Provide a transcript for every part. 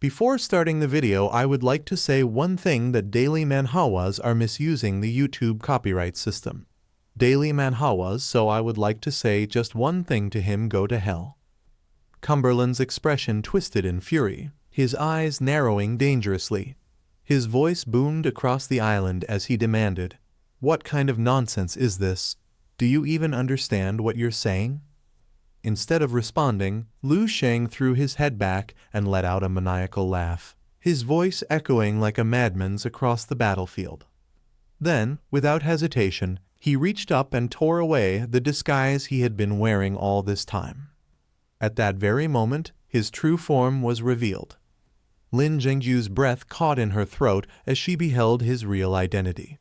Before starting the video, I would like to say one thing that daily manhwas are misusing the YouTube copyright system. Daily manhwas, so I would like to say just one thing to him: go to hell. Cumberland's expression twisted in fury, his eyes narrowing dangerously. His voice boomed across the island as he demanded, "What kind of nonsense is this? Do you even understand what you're saying?" Instead of responding, Lu Sheng threw his head back and let out a maniacal laugh, his voice echoing like a madman's across the battlefield. Then, without hesitation, he reached up and tore away the disguise he had been wearing all this time. At that very moment, his true form was revealed. Lin Jingju's breath caught in her throat as she beheld his real identity.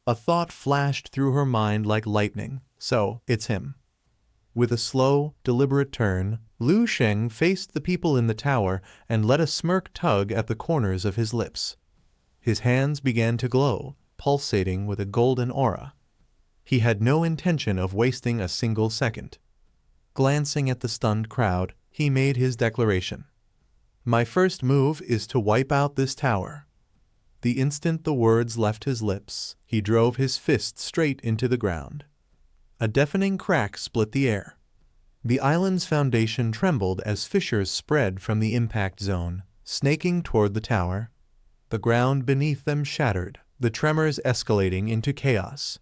A thought flashed through her mind like lightning. So, it's him. With a slow, deliberate turn, Lu Sheng faced the people in the tower and let a smirk tug at the corners of his lips. His hands began to glow, pulsating with a golden aura. He had no intention of wasting a single second. Glancing at the stunned crowd, he made his declaration. "My first move is to wipe out this tower." The instant the words left his lips, he drove his fist straight into the ground. A deafening crack split the air. The island's foundation trembled as fissures spread from the impact zone, snaking toward the tower. The ground beneath them shattered, the tremors escalating into chaos.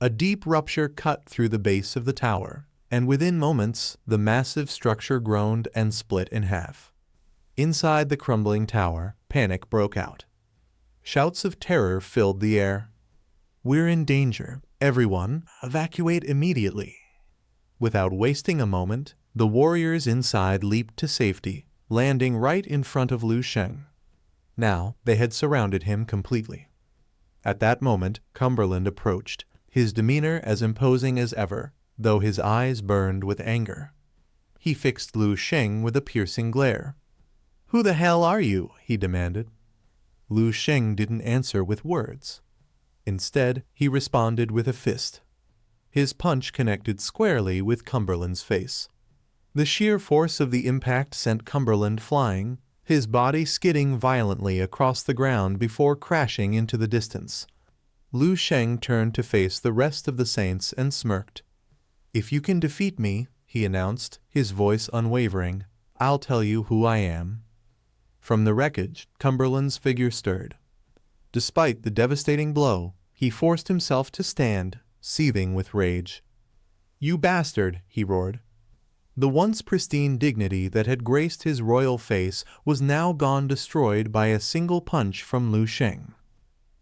A deep rupture cut through the base of the tower, and within moments, the massive structure groaned and split in half. Inside the crumbling tower, panic broke out. Shouts of terror filled the air. "We're in danger. Everyone, evacuate immediately." Without wasting a moment, the warriors inside leaped to safety, landing right in front of Lu Sheng. Now they had surrounded him completely. At that moment, Cumberland approached, his demeanor as imposing as ever, though his eyes burned with anger. He fixed Lu Sheng with a piercing glare. "Who the hell are you?" he demanded. Lu Sheng didn't answer with words. Instead, he responded with a fist. His punch connected squarely with Cumberland's face. The sheer force of the impact sent Cumberland flying, his body skidding violently across the ground before crashing into the distance. Lu Sheng turned to face the rest of the saints and smirked. "If you can defeat me," he announced, his voice unwavering, "I'll tell you who I am." From the wreckage, Cumberland's figure stirred. Despite the devastating blow, he forced himself to stand, seething with rage. "You bastard!" he roared. The once pristine dignity that had graced his royal face was now gone, destroyed by a single punch from Lu Sheng.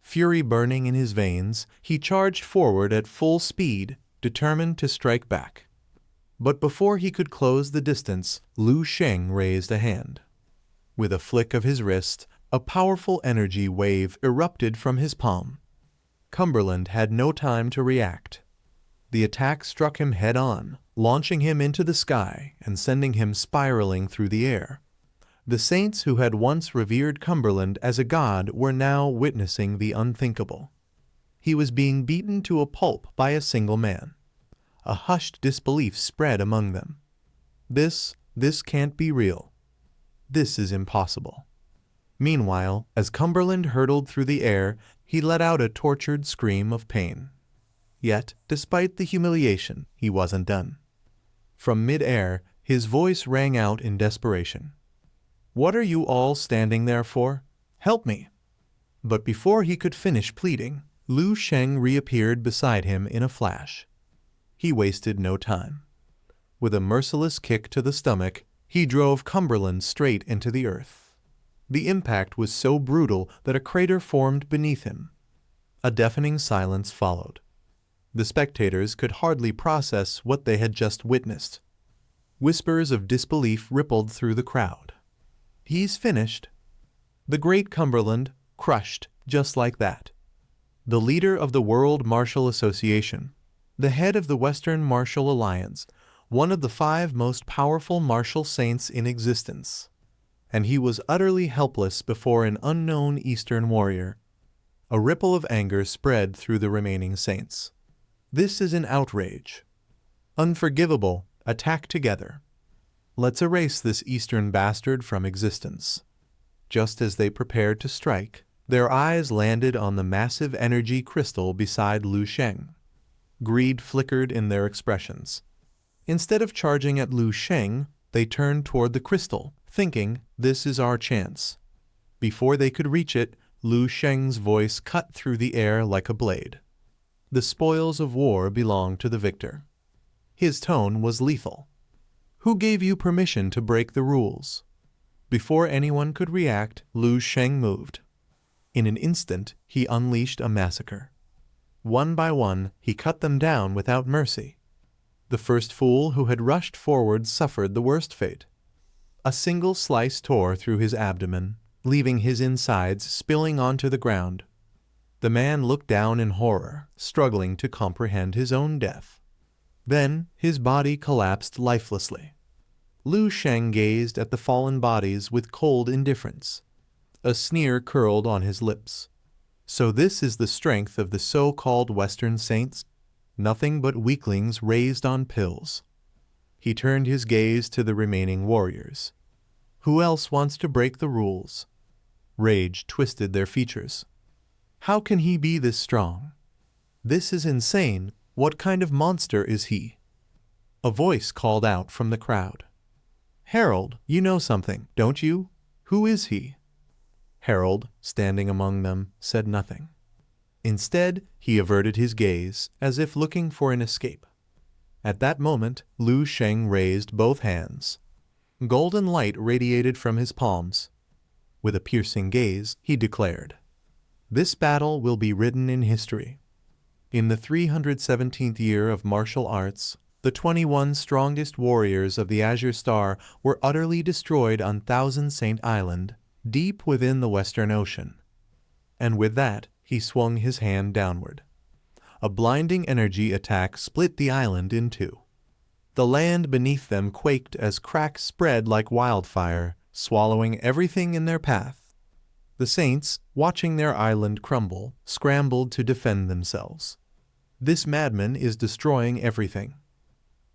Fury burning in his veins, he charged forward at full speed, determined to strike back. But before he could close the distance, Lu Sheng raised a hand. With a flick of his wrist, a powerful energy wave erupted from his palm. Cumberland had no time to react. The attack struck him head-on, launching him into the sky and sending him spiraling through the air. The saints who had once revered Cumberland as a god were now witnessing the unthinkable. He was being beaten to a pulp by a single man. A hushed disbelief spread among them. This can't be real. This is impossible. Meanwhile, as Cumberland hurtled through the air, he let out a tortured scream of pain. Yet, despite the humiliation, he wasn't done. From mid-air, his voice rang out in desperation. "What are you all standing there for? Help me!" But before he could finish pleading, Lu Sheng reappeared beside him in a flash. He wasted no time. With a merciless kick to the stomach, he drove Cumberland straight into the earth. The impact was so brutal that a crater formed beneath him. A deafening silence followed. The spectators could hardly process what they had just witnessed. Whispers of disbelief rippled through the crowd. "He's finished." The great Cumberland, crushed just like that. The leader of the World Martial Association, the head of the Western Martial Alliance, one of the 5 most powerful martial saints in existence. And he was utterly helpless before an unknown Eastern warrior. A ripple of anger spread through the remaining saints. This is an outrage. Unforgivable. Attack together. Let's erase this Eastern bastard from existence. just as they prepared to strike. Their eyes landed on the massive energy crystal beside Lu Sheng. Greed flickered in their expressions. Instead of charging at Lu Sheng, they turned toward the crystal, thinking, "This is our chance." Before they could reach it, Lu Sheng's voice cut through the air like a blade. The spoils of war belong to the victor. His tone was lethal. "Who gave you permission to break the rules?" Before anyone could react, Lu Sheng moved. In an instant, he unleashed a massacre. One by one, he cut them down without mercy. The first fool who had rushed forward suffered the worst fate. A single slice tore through his abdomen, leaving his insides spilling onto the ground. The man looked down in horror, struggling to comprehend his own death. Then his body collapsed lifelessly. Lu Sheng gazed at the fallen bodies with cold indifference. A sneer curled on his lips. So this is the strength of the so-called Western saints? Nothing but weaklings raised on pills. He turned his gaze to the remaining warriors. Who else wants to break the rules? Rage twisted their features. How can he be this strong? This is insane. What kind of monster is he? A voice called out from the crowd. Harold, you know something, don't you? Who is he? Harold, standing among them, said nothing. Instead, he averted his gaze, as if looking for an escape. At that moment, Lu Sheng raised both hands. Golden light radiated from his palms. With a piercing gaze, he declared, "This battle will be written in history." In the 317th year of martial arts, the 21 strongest warriors of the Azure Star were utterly destroyed on Thousand Saint Island, deep within the Western Ocean. And with that, he swung his hand downward. A blinding energy attack split the island in two. The land beneath them quaked as cracks spread like wildfire, swallowing everything in their path. The saints, watching their island crumble, scrambled to defend themselves. This madman is destroying everything.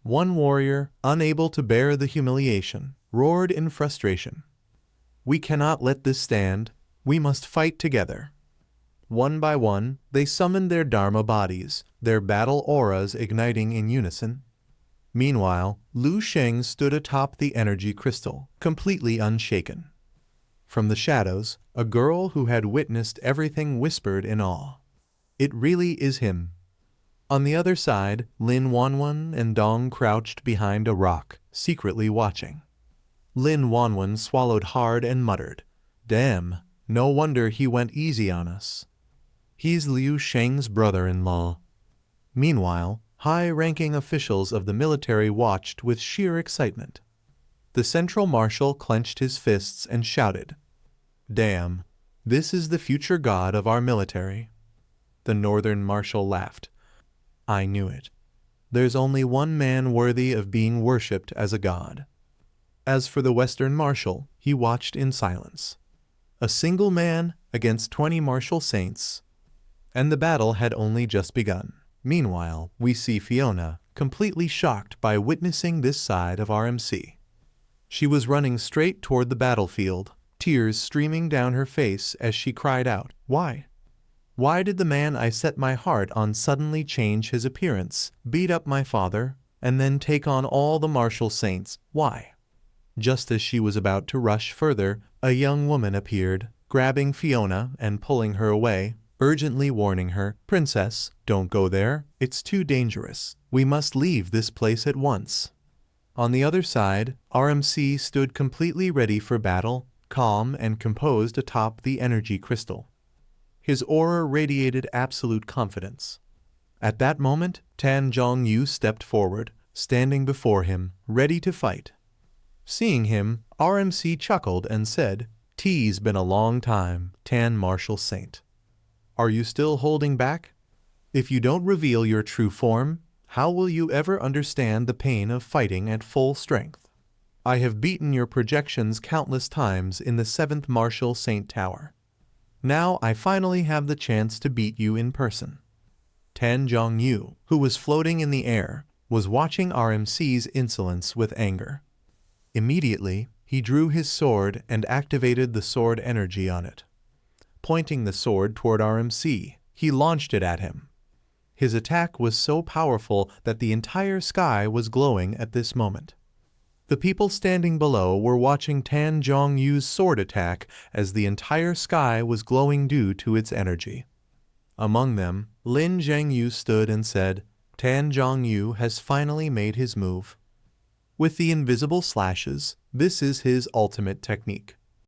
One warrior, unable to bear the humiliation, roared in frustration. "We cannot let this stand. We must fight together." One by one, they summoned their Dharma bodies, their battle auras igniting in unison. Meanwhile, Lu Sheng stood atop the energy crystal, completely unshaken. From the shadows, a girl who had witnessed everything whispered in awe. "It really is him." On the other side, Lin Wanwan and Dong crouched behind a rock, secretly watching. Lin Wanwan swallowed hard and muttered, "Damn, no wonder he went easy on us. He's Liu Sheng's brother-in-law." Meanwhile, high-ranking officials of the military watched with sheer excitement. The central marshal clenched his fists and shouted, "Damn, this is the future god of our military." The northern marshal laughed. "I knew it. There's only one man worthy of being worshipped as a god." As for the western marshal, he watched in silence. A single man against 20 martial saints. And the battle had only just begun. Meanwhile, we see Fiona, completely shocked by witnessing this side of RMC. She was running straight toward the battlefield, tears streaming down her face as she cried out, "Why? Why did the man I set my heart on suddenly change his appearance, beat up my father, and then take on all the martial saints? Why?" Just as she was about to rush further, a young woman appeared, grabbing Fiona and pulling her away, urgently warning her, "Princess, don't go there. It's too dangerous. We must leave this place at once." On the other side, RMC stood completely ready for battle, calm and composed atop the energy crystal. His aura radiated absolute confidence. At that moment, Tan Zhongyu stepped forward, standing before him, ready to fight. Seeing him, RMC chuckled and said, "T's been a long time, Tan Martial Saint. Are you still holding back? If you don't reveal your true form, how will you ever understand the pain of fighting at full strength? I have beaten your projections countless times in the 7th Martial Saint Tower. Now I finally have the chance to beat you in person." Tan Zhongyu, who was floating in the air, was watching RMC's insolence with anger. Immediately, He drew his sword and activated the sword energy on it. Pointing the sword toward RMC, he launched it at him. His attack was so powerful that the entire sky was glowing at this moment. The people standing below were watching Tan Zhongyu's sword attack as the entire sky was glowing due to its energy. Among them, Lin Zhengyu stood and said, "Tan Zhongyu has finally made his move." With the invisible slashes, this is his ultimate technique.